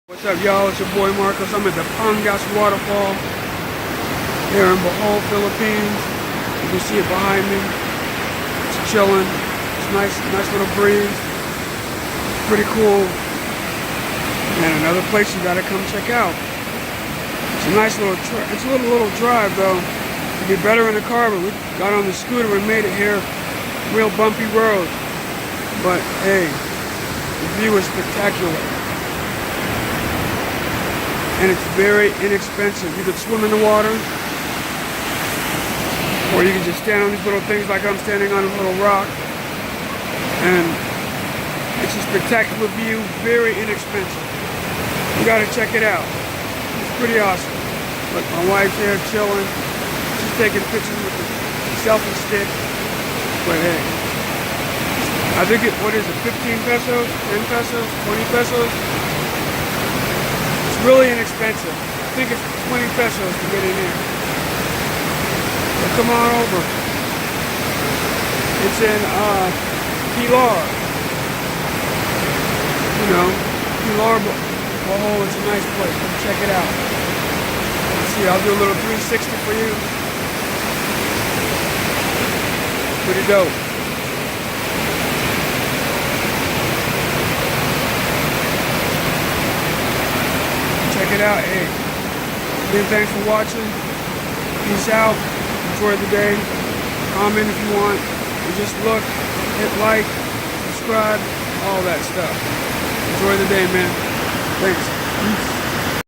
What's up, y'all? It's your boy Marcos. I'm at the Pangas waterfall here in Bohol, Philippines. You can see it behind me. It's chilling. It's nice little breeze. Pretty cool. And another place you gotta come check out. It's a nice little it's a little drive though. It'd be better in the car, but we got on the scooter and made it here. Real bumpy road. But hey, the view is spectacular. And it's very inexpensive. You could swim in the water, or you can just stand on these little things like I'm standing on a little rock. And it's a spectacular view, very inexpensive. You gotta check it out. It's pretty awesome. Look, my wife's here chilling. She's taking pictures with the selfie stick. But hey, I think what is it, 15 pesos, 10 pesos, 20 pesos? It's really inexpensive. I think it's 20 pesos to get in here. So come on over. It's in Pilar. You know, Pilar, Bohol. It's a nice place. Come check it out. Let's see, I'll do a little 360 for you. Pretty dope. Check it out. Hey, again, thanks for watching. Peace out. Enjoy the day. Comment if you want. And just look, hit like, subscribe, all that stuff. Enjoy the day, man. Thanks. Peace.